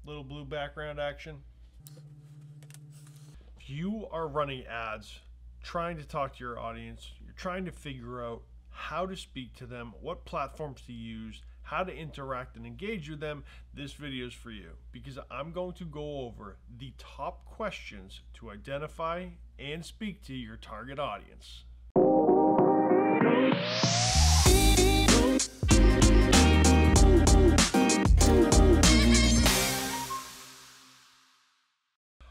little blue background action. If you are running ads, trying to talk to your audience, you're trying to figure out how to speak to them, what platforms to use, how to interact and engage with them, this video is for you, because I'm going to go over the top questions to identify and speak to your target audience.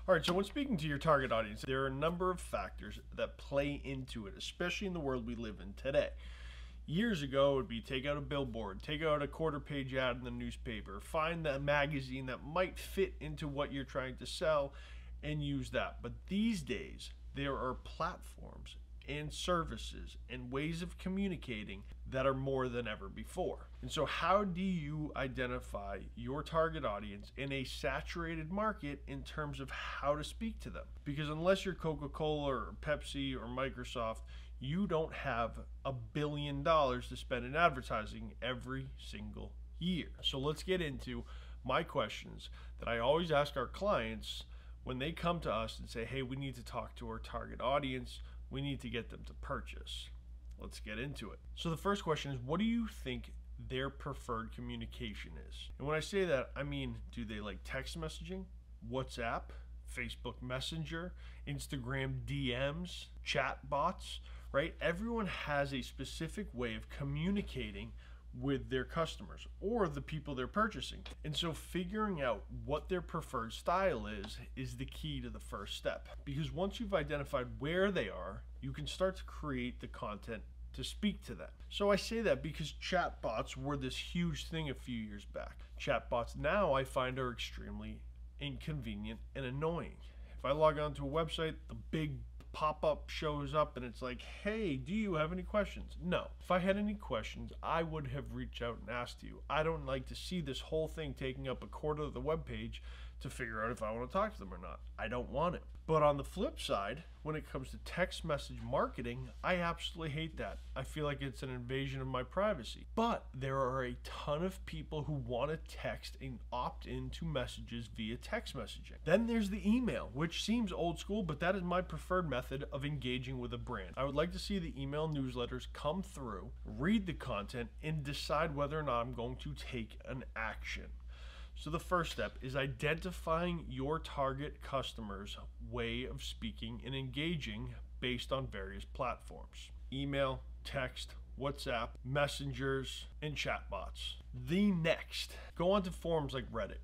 All right, so when speaking to your target audience, there are a number of factors that play into it, especially in the world we live in today. Years ago, it would be take out a billboard, take out a quarter-page ad in the newspaper, find that magazine that might fit into what you're trying to sell, and use that. But these days, there are platforms and services and ways of communicating that are more than ever before. And so how do you identify your target audience in a saturated market in terms of how to speak to them? Because unless you're Coca-Cola or Pepsi or Microsoft, you don't have $1 billion to spend in advertising every single year. So let's get into my questions that I always ask our clients when they come to us and say, hey, we need to talk to our target audience. We need to get them to purchase. Let's get into it. So the first question is, what do you think their preferred communication is? And when I say that, I mean, do they like text messaging, WhatsApp, Facebook Messenger, Instagram DMs, chat bots, right? Everyone has a specific way of communicating with their customers or the people they're purchasing. And so figuring out what their preferred style is the key to the first step. Because once you've identified where they are, you can start to create the content to speak to them. So I say that because chatbots were this huge thing a few years back. Chatbots now I find are extremely inconvenient and annoying. If I log on to a website, the big pop-up shows up and it's like, hey, do you have any questions? No. If I had any questions, I would have reached out and asked you. I don't like to see this whole thing taking up a quarter of the web page to figure out if I want to talk to them or not. I don't want it. But on the flip side, when it comes to text message marketing, I absolutely hate that. I feel like it's an invasion of my privacy. But there are a ton of people who want to text and opt into messages via text messaging. Then there's the email, which seems old school, but that is my preferred method of engaging with a brand. I would like to see the email newsletters come through, read the content, and decide whether or not I'm going to take an action. So the first step is identifying your target customer's way of speaking and engaging based on various platforms. Email, text, WhatsApp, messengers, and chatbots. The next, go onto forums like Reddit.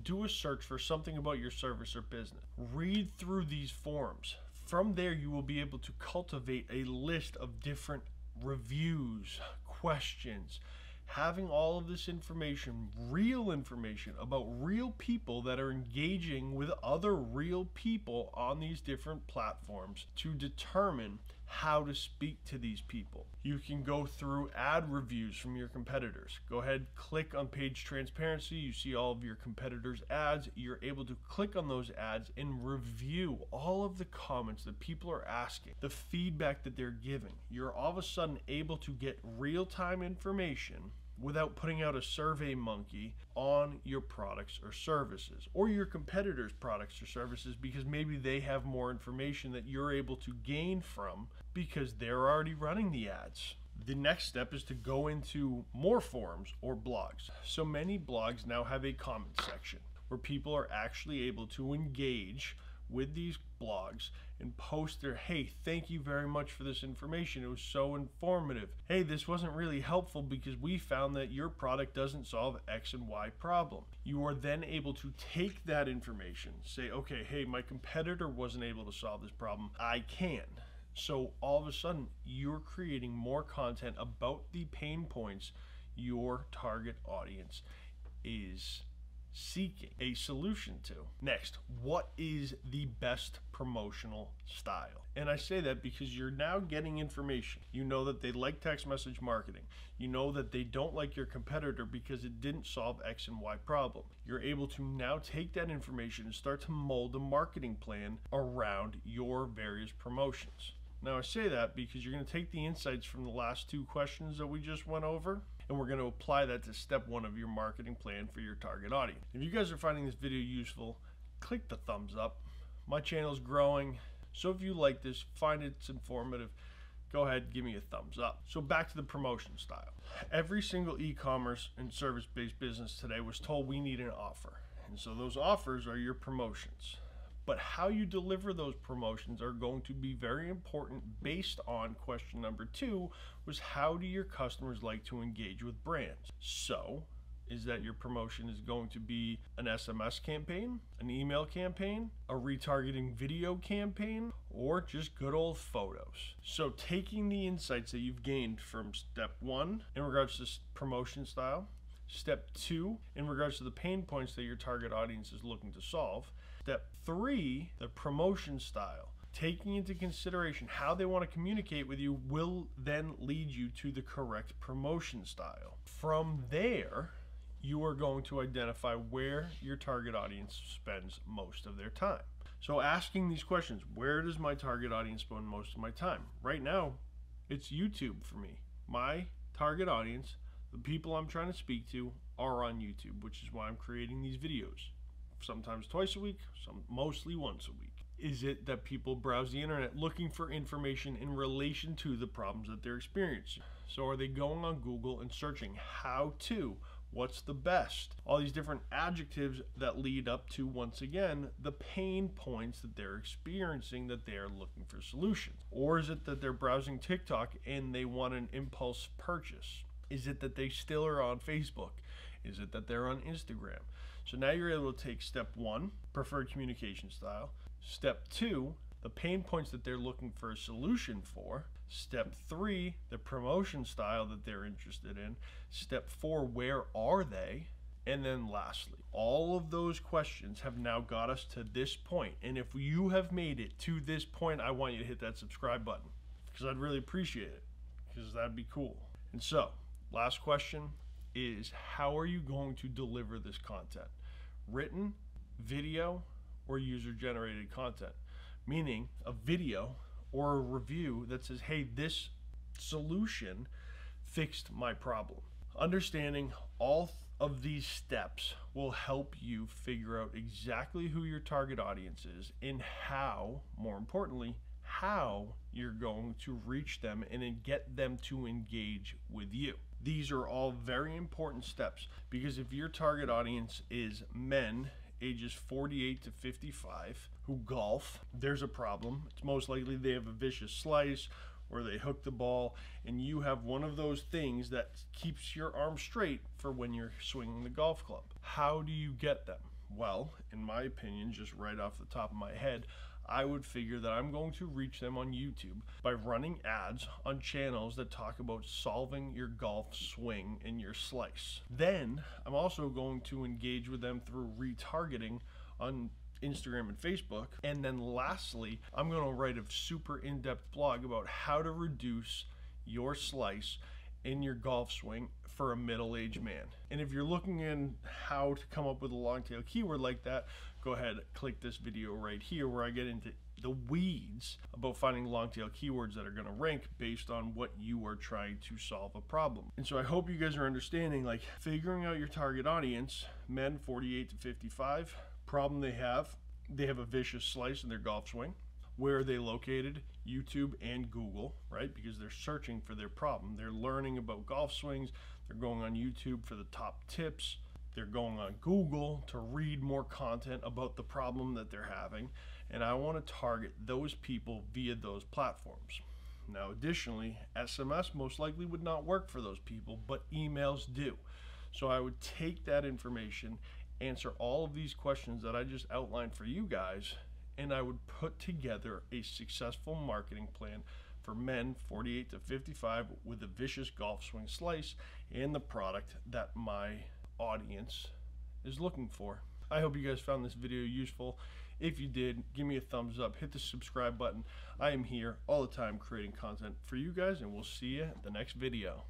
Do a search for something about your service or business. Read through these forums. From there, you will be able to cultivate a list of different reviews, questions, having all of this information, real information about real people that are engaging with other real people on these different platforms to determine how to speak to these people. You can go through ad reviews from your competitors. Go ahead, click on page transparency. You see all of your competitors' ads. You're able to click on those ads and review all of the comments that people are asking, the feedback that they're giving. You're all of a sudden able to get real-time information without putting out a survey monkey on your products or services, or your competitors' products or services, because maybe they have more information that you're able to gain from because they're already running the ads. The next step is to go into more forums or blogs. So many blogs now have a comment section where people are actually able to engage with these blogs and post their, hey, thank you very much for this information. It was so informative. Hey, this wasn't really helpful because we found that your product doesn't solve X and Y problem. You are then able to take that information, say, okay, hey, my competitor wasn't able to solve this problem. I can. So all of a sudden, you're creating more content about the pain points your target audience is seeking a solution to. Next, what is the best promotional style? And I say that because you're now getting information. You know that they like text message marketing. You know that they don't like your competitor because it didn't solve X and Y problem. You're able to now take that information and start to mold a marketing plan around your various promotions. Now I say that because you're going to take the insights from the last two questions that we just went over And we're going to apply that to step 1 of your marketing plan for your target audience. If you guys are finding this video useful, click the thumbs up. My channel is growing, so if you like this, find it's informative, go ahead, give me a thumbs up. So back to the promotion style. Every single e-commerce and service-based business today was told we need an offer. And so those offers are your promotions. But how you deliver those promotions are going to be very important based on question number 2, was how do your customers like to engage with brands? So, is that your promotion is going to be an SMS campaign, an email campaign, a retargeting video campaign, or just good old photos? So taking the insights that you've gained from step 1 in regards to promotion style, step 2 in regards to the pain points that your target audience is looking to solve, step 3, the promotion style, taking into consideration how they want to communicate with you will then lead you to the correct promotion style. From there, you are going to identify where your target audience spends most of their time. So asking these questions, where does my target audience spend most of my time? Right now, it's YouTube for me. My target audience, the people I'm trying to speak to, are on YouTube, which is why I'm creating these videos. Sometimes twice a week, mostly once a week. Is it that people browse the internet looking for information in relation to the problems that they're experiencing? So are they going on Google and searching how to, what's the best? All these different adjectives that lead up to, once again, the pain points that they're experiencing that they are looking for solutions. Or is it that they're browsing TikTok and they want an impulse purchase? Is it that they still are on Facebook? Is it that they're on Instagram? So now you're able to take step 1, preferred communication style. Step 2, the pain points that they're looking for a solution for. Step 3, the promotion style that they're interested in. Step 4, where are they? And then lastly, all of those questions have now got us to this point. And if you have made it to this point, I want you to hit that subscribe button, because I'd really appreciate it, because that'd be cool. And so, last question is, how are you going to deliver this content? Written, video, or user-generated content? Meaning a video or a review that says, hey, this solution fixed my problem. Understanding all of these steps will help you figure out exactly who your target audience is and how, more importantly, how you're going to reach them and then get them to engage with you. These are all very important steps, because if your target audience is men ages 48 to 55 who golf, there's a problem. It's most likely they have a vicious slice or they hook the ball, and you have one of those things that keeps your arm straight for when you're swinging the golf club. How do you get them? Well, in my opinion, just right off the top of my head, I would figure that I'm going to reach them on YouTube by running ads on channels that talk about solving your golf swing and your slice. Then I'm also going to engage with them through retargeting on Instagram and Facebook. And then lastly, I'm going to write a super in-depth blog about how to reduce your slice in your golf swing for a middle-aged man. And if you're looking in how to come up with a long tail keyword like that, go ahead, click this video right here where I get into the weeds about finding long tail keywords that are going to rank based on what you are trying to solve a problem. And so I hope you guys are understanding, like, figuring out your target audience, men 48 to 55, problem they have a vicious slice in their golf swing. Where are they located? YouTube and Google, right? Because they're searching for their problem. They're learning about golf swings. They're going on YouTube for the top tips. They're going on Google to read more content about the problem that they're having. And I want to target those people via those platforms. Now, additionally, SMS most likely would not work for those people, but emails do. So I would take that information, answer all of these questions that I just outlined for you guys, and I would put together a successful marketing plan for men 48 to 55 with a vicious golf swing slice and the product that my audience is looking for. I hope you guys found this video useful. If you did, give me a thumbs up, hit the subscribe button. I am here all the time creating content for you guys, and we'll see you at the next video.